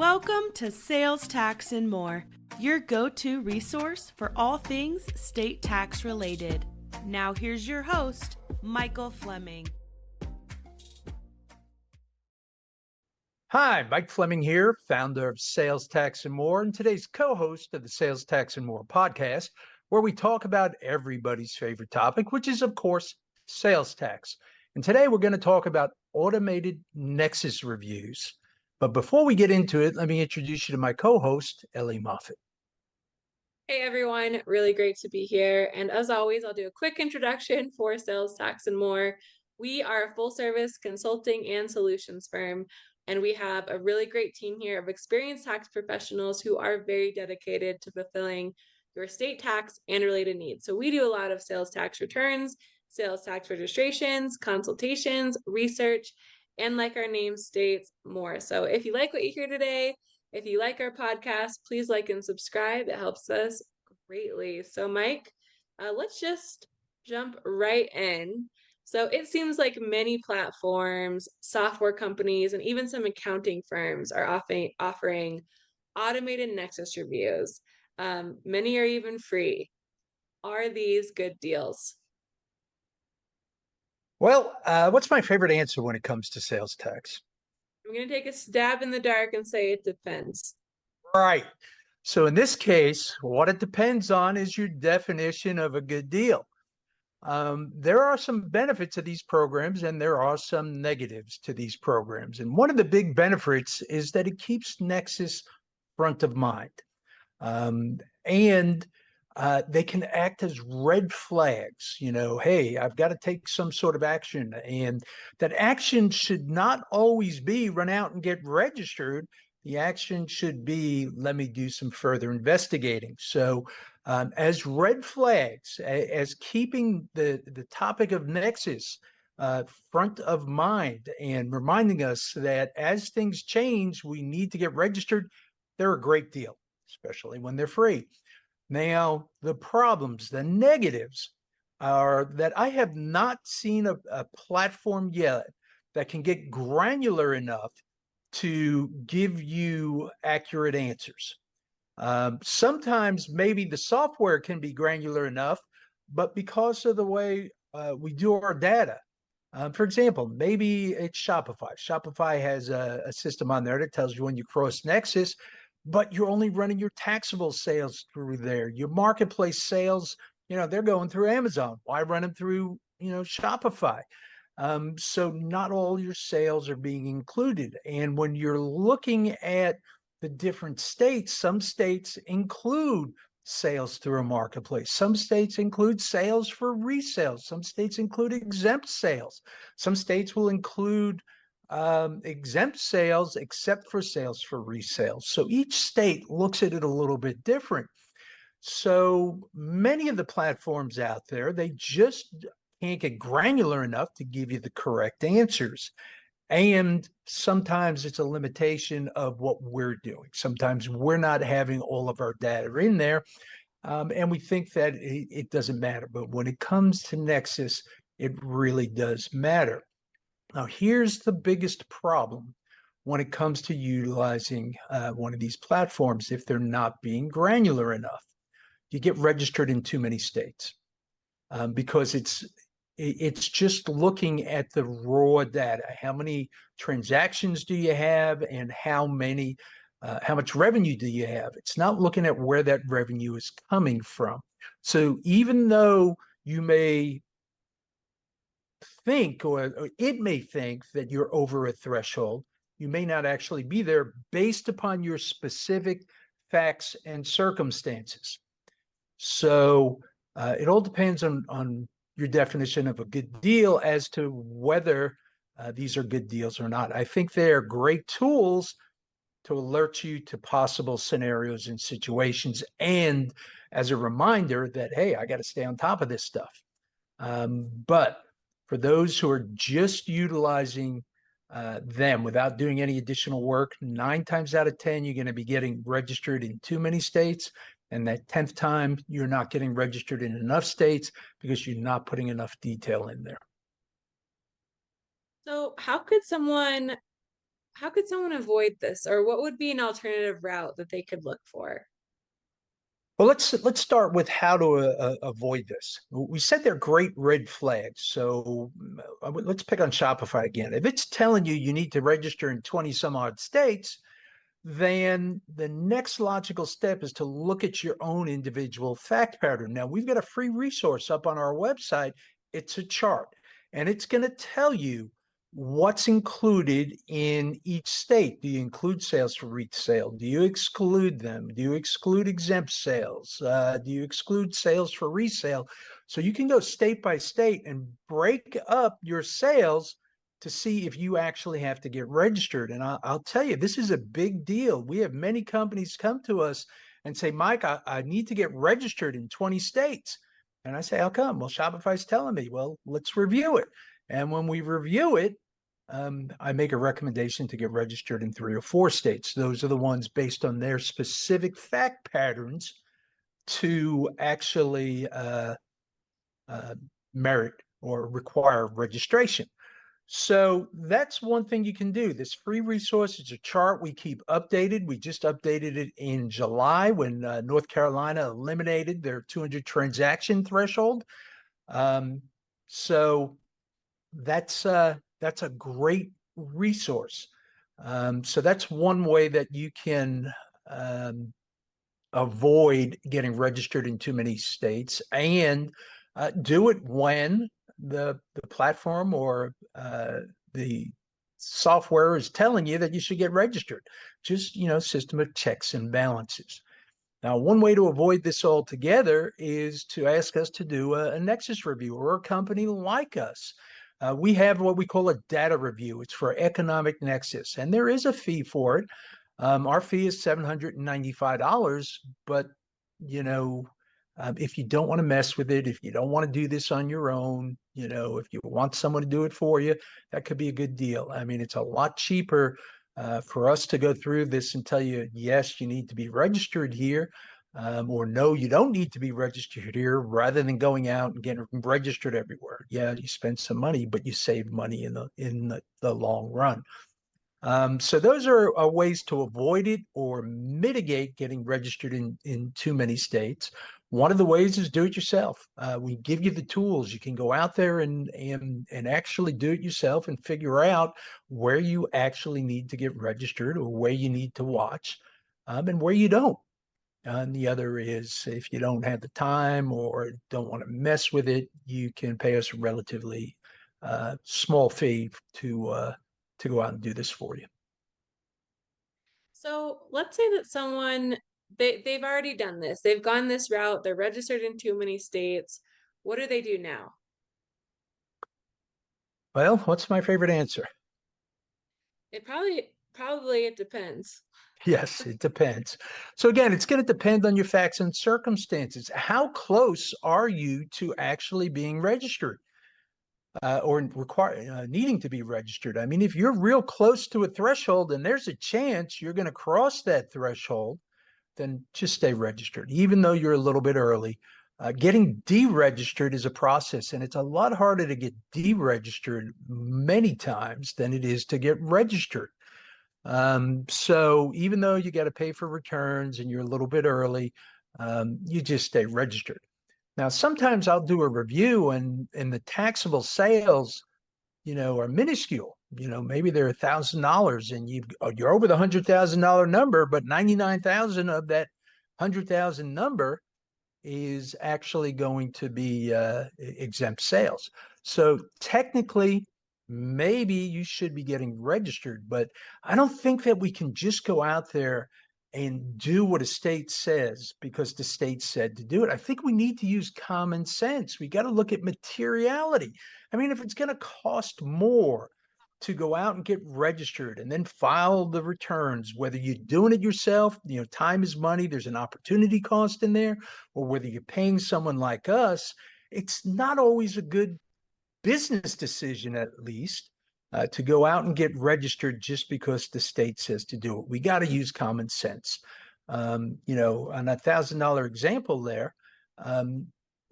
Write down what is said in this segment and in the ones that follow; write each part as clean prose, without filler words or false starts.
Welcome to Sales Tax and More, your go-to resource for all things state tax related. Now here's your host, Michael Fleming. Hi, Mike Fleming here, founder of Sales Tax and More, and today's co-host of the Sales Tax and More podcast, where we talk about everybody's favorite topic, which is, of course, sales tax. And today we're going to talk about automated Nexus reviews. But before we get into it, let me introduce you to my co-host, Ellie Moffett. Hey everyone, really great to be here. And as always, I'll do a quick introduction for Sales Tax and More. We are a full service consulting and solutions firm, and we have a really great team here of experienced tax professionals who are very dedicated to fulfilling your state tax and related needs. So we do a lot of sales tax returns, sales tax registrations, consultations, research, and like our name states, more. So if you like what you hear today, if you like our podcast, please like and subscribe. It helps us greatly. So Mike, let's just jump right in. So it seems like many platforms, software companies, and even some accounting firms are offering automated Nexus reviews. Many are even free. Are these good deals? Well, what's my favorite answer when it comes to sales tax? I'm going to take a stab in the dark and say it depends. Right. So in this case, what it depends on is your definition of a good deal. There are some benefits of these programs and there are some negatives to these programs. And one of the big benefits is that it keeps Nexus front of mind. And they can act as red flags, hey, I've got to take some sort of action. And that action should not always be run out and get registered. The action should be, let me do some further investigating. So as red flags, as keeping the topic of Nexus front of mind and reminding us that as things change, we need to get registered, they're a great deal, especially when they're free. Now, the problems, the negatives are that I have not seen a platform yet that can get granular enough to give you accurate answers. Sometimes maybe the software can be granular enough, but because of the way we do our data, for example, maybe it's Shopify. Shopify has a system on there that tells you when you cross Nexus, but you're only running your taxable sales through there. Your marketplace sales, they're going through Amazon. Why run them through, Shopify? So not all your sales are being included. And when you're looking at the different states, some states include sales through a marketplace. Some states include sales for resales. Some states include exempt sales. Some states will include exempt sales except for sales for resales. So each state looks at it a little bit different. So many of the platforms out there, they just can't get granular enough to give you the correct answers. And sometimes it's a limitation of what we're doing. Sometimes we're not having all of our data in there. And we think that it doesn't matter. But when it comes to Nexus, it really does matter. Now, here's the biggest problem when it comes to utilizing one of these platforms if they're not being granular enough. You get registered in too many states because it's just looking at the raw data. How many transactions do you have and how much revenue do you have? It's not looking at where that revenue is coming from. So even though you may think, or it may think that you're over a threshold, you may not actually be there based upon your specific facts and circumstances. So it all depends on your definition of a good deal as to whether these are good deals or not. I think they are great tools to alert you to possible scenarios and situations, and as a reminder that, hey, I got to stay on top of this stuff. But for those who are just utilizing them without doing any additional work, 9 times out of 10, you're going to be getting registered in too many states. And that 10th time, you're not getting registered in enough states because you're not putting enough detail in there. So how could someone how could someone avoid this, or what would be an alternative route that they could look for? Well, let's start with how to avoid this. We said they're great red flags. So let's pick on Shopify again. If it's telling you you need to register in 20 some odd states, then the next logical step is to look at your own individual fact pattern. Now, we've got a free resource up on our website. It's a chart, and it's going to tell you what's included in each state. Do you include sales for resale? Do you exclude them? Do you exclude exempt sales? Do you exclude sales for resale? So you can go state by state and break up your sales to see if you actually have to get registered. And I'll tell you, this is a big deal. We have many companies come to us and say, Mike, I need to get registered in 20 states. And I say, how come? Well, Shopify's telling me. Well, let's review it. And when we review it, I make a recommendation to get registered in 3 or 4 states. Those are the ones based on their specific fact patterns to actually merit or require registration. So that's one thing you can do. This free resource is a chart we keep updated. We just updated it in July when North Carolina eliminated their 200 transaction threshold. So that's a great resource. So that's one way that you can avoid getting registered in too many states, and do it when the platform or the software is telling you that you should get registered. Just, system of checks and balances. Now, one way to avoid this altogether is to ask us to do a Nexus review, or a company like us. We have what we call a data review. It's for economic nexus, and there is a fee for it. Our fee is $795, but if you don't want to mess with it, if you don't want to do this on your own, if you want someone to do it for you, that could be a good deal. I mean, it's a lot cheaper for us to go through this and tell you, yes, you need to be registered here, or no, you don't need to be registered here, rather than going out and getting registered everywhere. Yeah, you spend some money, but you save money in the long run. So those are ways to avoid it or mitigate getting registered in too many states. One of the ways is do it yourself. We give you the tools. You can go out there and actually do it yourself and figure out where you actually need to get registered, or where you need to watch, and where you don't. And the other is, if you don't have the time or don't want to mess with it, you can pay us a relatively small fee to go out and do this for you. So let's say that someone, they've already done this. They've gone this route. They're registered in too many states. What do they do now? Well, what's my favorite answer? It probably it depends. Yes, it depends. So again, it's going to depend on your facts and circumstances. How close are you to actually being registered? Or needing to be registered. I mean, if you're real close to a threshold and there's a chance you're going to cross that threshold, then just stay registered, even though you're a little bit early. Getting deregistered is a process, and it's a lot harder to get deregistered many times than it is to get registered. So even though you got to pay for returns and you're a little bit early, you just stay registered. Now, sometimes I'll do a review and the taxable sales, are minuscule. Maybe they're $1,000 and you're over the $100,000 number, but 99,000 of that 100,000 number is actually going to be exempt sales. So technically, maybe you should be getting registered, but I don't think that we can just go out there and do what a state says because the state said to do it. I think we need to use common sense. We got to look at materiality. I mean, if it's going to cost more to go out and get registered and then file the returns, whether you're doing it yourself, time is money, there's an opportunity cost in there, or whether you're paying someone like us, it's not always a good business decision, at least, to go out and get registered just because the state says to do it. We got to use common sense. On a $1,000 example there,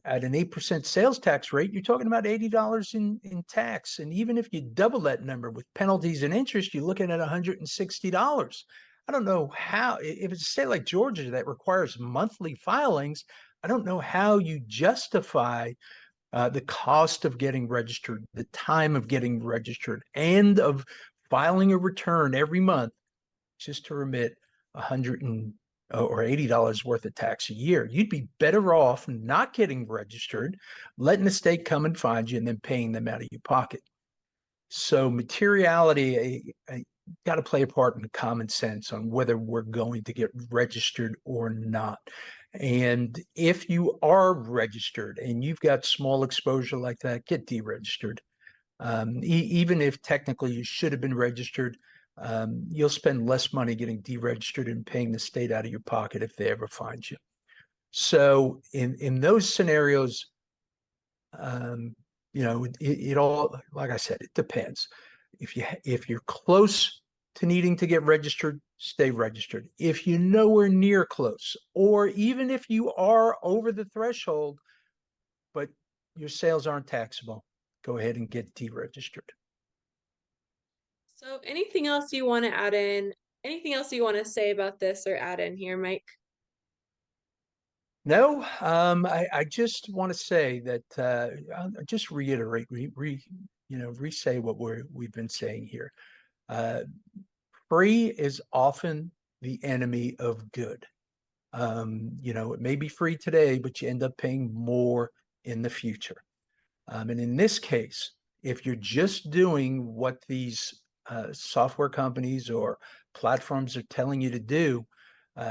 at an 8% sales tax rate, you're talking about $80 in tax. And even if you double that number with penalties and interest, you're looking at $160. I don't know how, if it's a state like Georgia that requires monthly filings, I don't know how you justify the cost of getting registered, the time of getting registered, and of filing a return every month just to remit or $80 worth of tax a year. You'd be better off not getting registered, letting the state come and find you, and then paying them out of your pocket. So materiality, got to play a part in common sense on whether we're going to get registered or not. And if you are registered and you've got small exposure like that, get deregistered. Even if technically you should have been registered, you'll spend less money getting deregistered and paying the state out of your pocket if they ever find you. So in those scenarios, it all, like I said, it depends. If you're close to needing to get registered, stay registered. If you're nowhere near close, or even if you are over the threshold, but your sales aren't taxable, go ahead and get deregistered. So anything else you want to add in? Anything else you want to say about this or add in here, Mike? No, I just want to say that I'll just reiterate, re-say what we've been saying here. Free is often the enemy of good. It may be free today, but you end up paying more in the future. And in this case, if you're just doing what these software companies or platforms are telling you to do,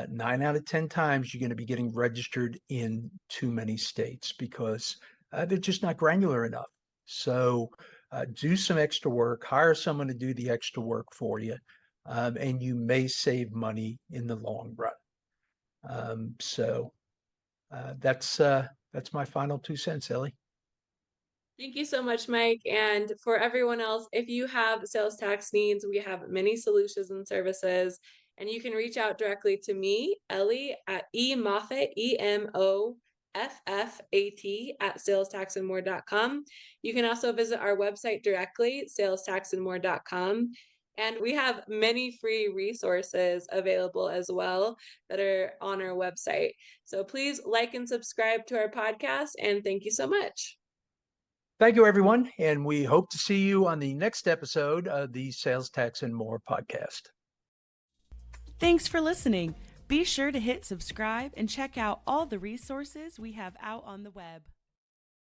9 out of 10 times you're going to be getting registered in too many states because they're just not granular enough. So do some extra work, hire someone to do the extra work for you, and you may save money in the long run. That's my final 2 cents, Ellie. Thank you so much, Mike. And for everyone else, if you have sales tax needs, we have many solutions and services, and you can reach out directly to me, Ellie, at eMoffat, EMOFFAT at salestaxandmore.com. You can also visit our website directly, salestaxandmore.com. And we have many free resources available as well that are on our website. So please like and subscribe to our podcast, and thank you so much. Thank you, everyone, and we hope to see you on the next episode of the Sales Tax and More podcast. Thanks for listening. Be sure to hit subscribe and check out all the resources we have out on the web.